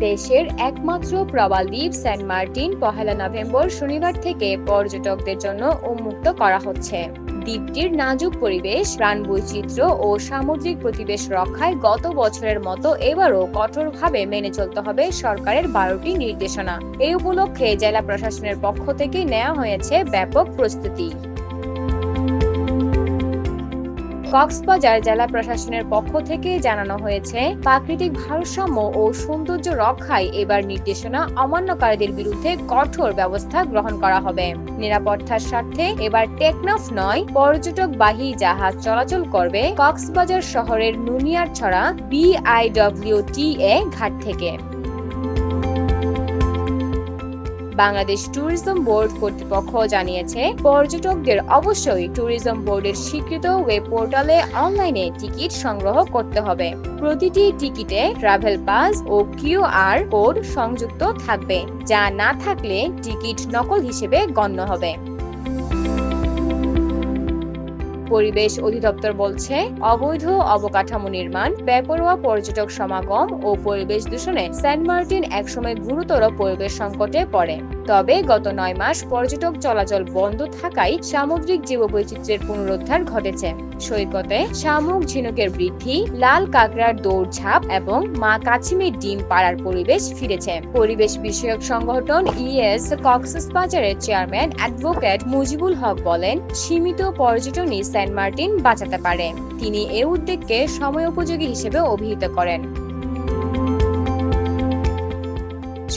দেশের একমাত্র প্রবাল দ্বীপ সেন্ট মার্টিন 1 নভেম্বর শনিবার থেকে পর্যটকদের জন্য উন্মুক্ত করা হচ্ছে। দ্বীপটির নাজুক পরিবেশ, প্রাণবৈচিত্র্য ও সামুদ্রিক পরিবেশ রক্ষায় গত বছরের মতো এবারও কঠোরভাবে মেনে চলতে হবে সরকারের 12টি নির্দেশনা। এই উপলক্ষে জেলা প্রশাসনের পক্ষ থেকে নেওয়া হয়েছে ব্যাপক প্রস্তুতি। কক্সবাজার জেলা প্রশাসনের পক্ষ থেকে জানানো হয়েছে, প্রাকৃতিক ভারসাম্য ও সৌন্দর্য রক্ষায় এবার নির্দেশনা অমান্যকারীদের বিরুদ্ধে কঠোর ব্যবস্থা গ্রহণ করা হবে। নিরাপত্তার স্বার্থে এবার টেকনাফ নয়, পর্যটকবাহী জাহাজ চলাচল করবে কক্সবাজার শহরের নুনিয়ারছড়া BIWTA ঘাট থেকে। বাংলাদেশ ট্যুরিজম বোর্ড কর্তৃপক্ষ জানিয়েছে, পর্যটকদের অবশ্যই ট্যুরিজম বোর্ডের স্বীকৃত ওয়েব পোর্টালে অনলাইনে টিকিট সংগ্রহ করতে হবে। প্রতিটি টিকিটে ট্রাভেল পাস ও QR কোড সংযুক্ত থাকবে, যা না থাকলে টিকিট নকল হিসেবে গণ্য হবে। পরিবেশ অধিদপ্তর বলছে, অবৈধ অবকাঠামো নির্মাণ, বেপরোয়া পর্যটক সমাগম ও পরিবেশ দূষণে সেন্ট মার্টিন একসময় গুরুতর পরিবেশ সংকটে পড়ে। তবে গত 9 মাস পর্যটক চলাচল বন্ধ থাকায় সামুদ্রিক জীববৈচিত্র্যের পুনরুদ্ধার ঘটেছে। সৈকতে শামুক ঝিনুকের বৃদ্ধি, লাল কাঁকড়ার দৌড়ঝাঁপ এবং মা কাছিমের ডিম পাড়ার পরিবেশ ফিরেছে। পরিবেশ বিষয়ক সংগঠন ES কক্সবাজারের চেয়ারম্যান অ্যাডভোকেট মুজিবুল হক বলেন, সীমিত পর্যটনই সেন্ট মার্টিন বাঁচাতে পারে। তিনি এই উদ্যোগকে সময়োপযোগী হিসেবে অভিহিত করেন।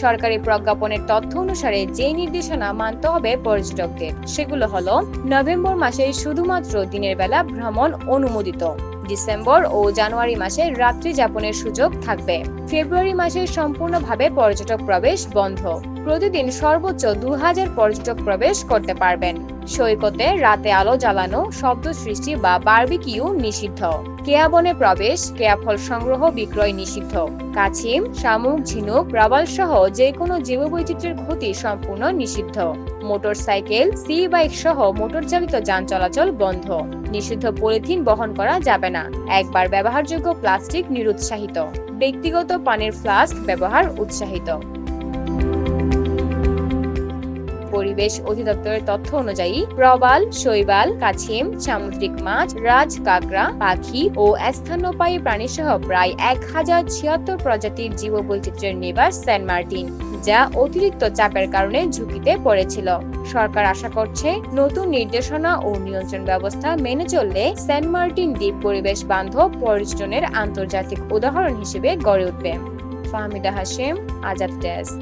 সরকারি প্রজ্ঞাপনের তথ্য অনুসারে যে নির্দেশনা মানতে হবে পর্যটকদের, সেগুলো হলো: নভেম্বর মাসে শুধুমাত্র দিনের বেলা ভ্রমণ অনুমোদিত, ডিসেম্বর ও জানুয়ারি মাসে রাত্রি যাপনের সুযোগ থাকবে, ফেব্রুয়ারি মাসে সম্পূর্ণভাবে পর্যটক প্রবেশ বন্ধ, প্রতিদিন সর্বোচ্চ 2000 পর্যটক প্রবেশ করতে পারবেন। সৈকতে রাতে আলো জ্বালানো, শব্দ সৃষ্টি বা বারবিকিউ নিষিদ্ধ। কেয়াবনে প্রবেশ, কেয়াফল সংগ্রহ বিক্রয় নিষিদ্ধ। কাছিম, শামুক, ঝিনুক, প্রবাল সহ যে কোনো জীববৈচিত্র্যের ক্ষতি সম্পূর্ণ নিষিদ্ধ। মোটরসাইকেল, সি বাইক সহ মোটর চালিত যান চলাচল বন্ধ। নিষিদ্ধ পলিথিন বহন করা যাবে না। একবার ব্যবহারযোগ্য প্লাস্টিক নিরুৎসাহিত। ব্যক্তিগত পানির ফ্লাস্ক ব্যবহার উৎসাহিত। পরিবেশ অধিদপ্তরের তথ্য অনুযায়ী প্রবাল, শৈবাল, কাছিম, সামুদ্রিক মাছ, রাজ কাঁকড়া, পাখি ও স্তন্যপায়ী প্রাণী সহ প্রায় 1076 প্রজাতির জীববৈচিত্র্যের নিবাস সেন্ট মার্টিন, যা অতিরিক্ত চাপের কারণে ঝুঁকিতে পড়েছিল। সরকার আশা করছে, নতুন নির্দেশনা ও নিয়ন্ত্রণ ব্যবস্থা মেনে চললে সেন্ট মার্টিন দ্বীপ পরিবেশ বান্ধব পর্যটনের আন্তর্জাতিক উদাহরণ হিসেবে গড়ে উঠবে। ফাহমিদা হাশেম, আজাদ ডেস্ক।